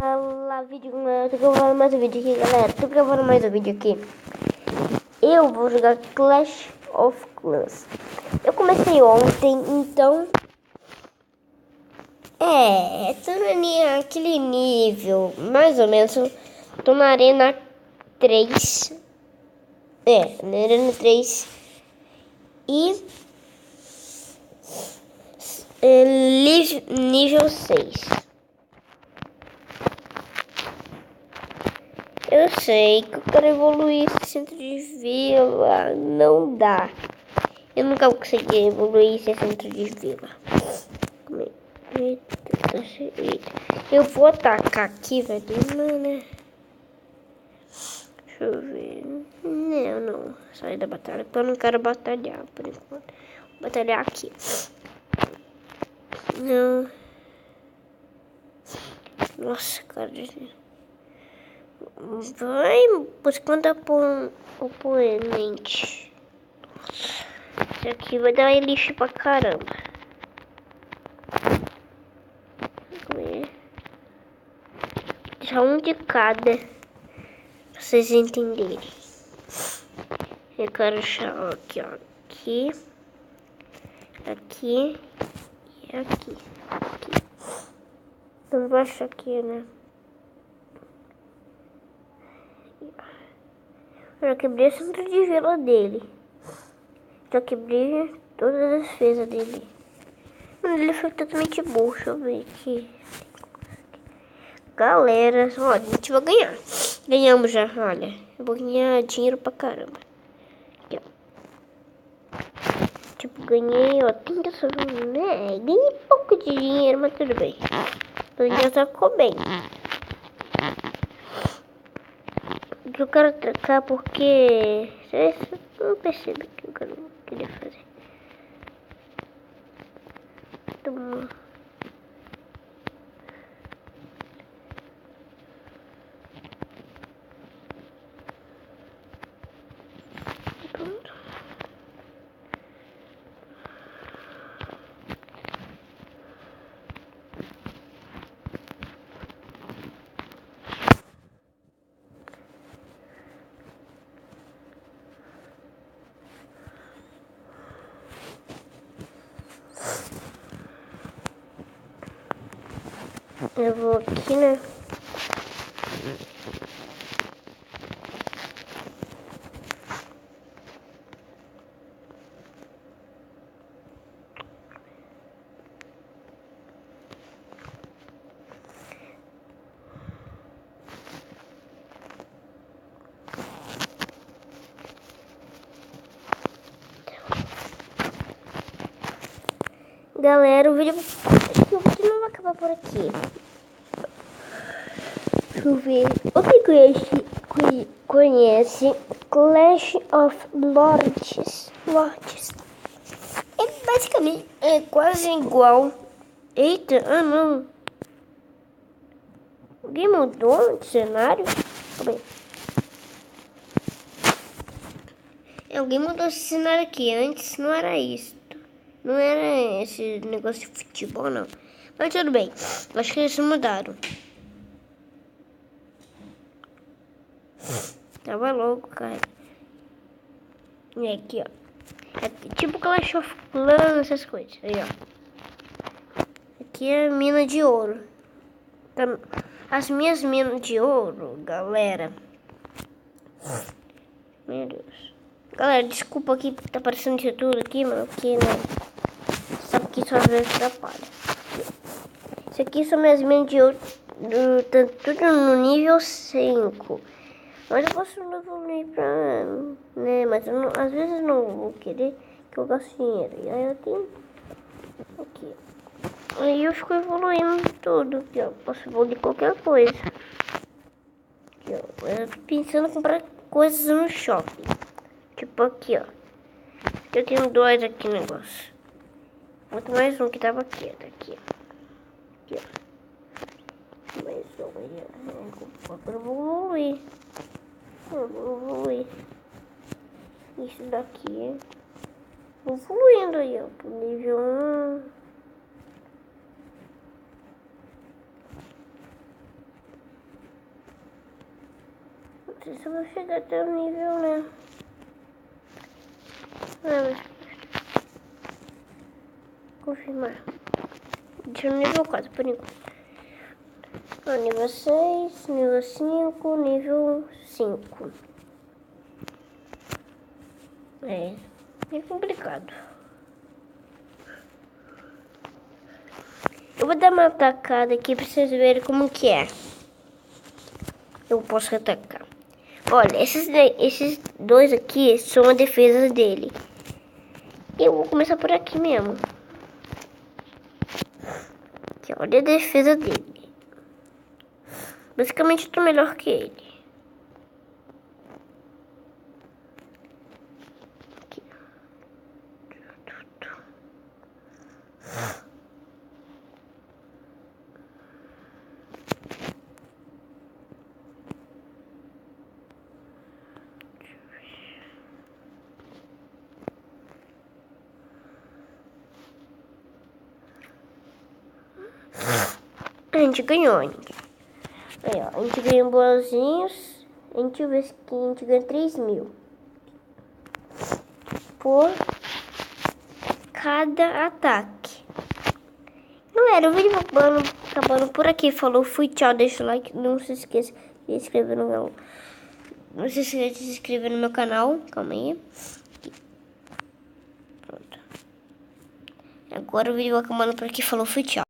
Fala, vídeo, eu tô gravando mais um vídeo aqui, galera. Tô gravando mais um vídeo aqui. Eu vou jogar Clash of Clans. Eu comecei ontem, então tô naquele nível, mais ou menos. Tô na Arena 3. Na Arena 3. E nível 6. Eu sei que eu quero evoluir esse centro de vila. Não dá. Eu nunca vou conseguir evoluir esse centro de vila. Eu vou atacar aqui, velho. Né? Deixa eu ver. Não. Sair da batalha. Porque eu não quero batalhar por enquanto. Vou batalhar aqui. Não. Nossa, cara. Vai buscando oponente. Isso aqui vai dar lixo pra caramba. Deixar um de cada. Pra vocês entenderem. Eu quero deixar aqui, ó. Aqui e aqui. Então vou achar aqui, né? Eu já quebrei o centro de vila dele. Já quebrei todas as defesas dele. Mas ele foi totalmente burro. Deixa eu ver aqui. Galera, ó, a gente vai ganhar. Ganhamos já, olha. Eu vou ganhar dinheiro pra caramba. Aqui, ó. Tipo, ganhei, ó, 30 segundos, né? Ganhei pouco de dinheiro, mas tudo bem. Então já ficou bem. Eu quero trocar porque vocês não percebem o que eu queria fazer. Então, pronto. Eu vou aqui, né? Galera, o vídeo não vai acabar por aqui. Deixa eu ver. Quem conhece Clash of Lords? É basicamente quase igual. Eita, não. Alguém mudou de cenário? Alguém mudou esse cenário aqui. Antes não era isso. Não era esse negócio de futebol, não. Mas tudo bem. Acho que eles mudaram. Tava louco, cara. E aqui, ó. É tipo Clash of Clans, essas coisas. Aí, ó. Aqui é mina de ouro. As minhas minas de ouro, galera. Meu Deus. Galera, desculpa aqui porque tá aparecendo isso tudo aqui, mano. Porque não. Sabe que isso às vezes atrapalha. Isso aqui são minhas minas de ouro. Tudo no nível 5. Mas eu posso evoluir pra... né? Mas eu não, às vezes não vou querer que eu gaste dinheiro. E aí eu tenho... aqui. Aí eu fico evoluindo tudo. Aqui, ó. Posso evoluir qualquer coisa. Aqui, ó. Eu tô pensando em comprar coisas no shopping. Tipo aqui, ó. Eu tenho 2 aqui no negócio. Muito mais um que tava aqui. Daqui, ó. Aqui, ó. Mais um aí, ó. Agora eu vou evoluir. Eu vou evoluir. Isso daqui. Vou evoluindo aí, ó. Pro nível 1. Não sei se eu vou chegar até o nível, né? Mas... confirmar. Deixa eu no nível 4 por enquanto. Nível 6, nível 5, nível 5. É complicado. Eu vou dar uma atacada aqui pra vocês verem como que é. Eu posso atacar. Olha, esses dois aqui são a defesa dele. Eu vou começar por aqui mesmo. Aqui, olha a defesa dele. Basicamente eu tô melhor que ele. Aqui. A gente ganhou, Aí, ó, a gente ganhou boazinhos. A gente vê que a gente ganha 3.000 por cada ataque. Galera, o vídeo acabando por aqui. Falou, fui, tchau, deixa o like. Não se esqueça de se inscrever no meu... Não se esqueça de se inscrever no meu canal. Calma aí. Pronto. Agora o vídeo acabando por aqui. Falou, fui, tchau.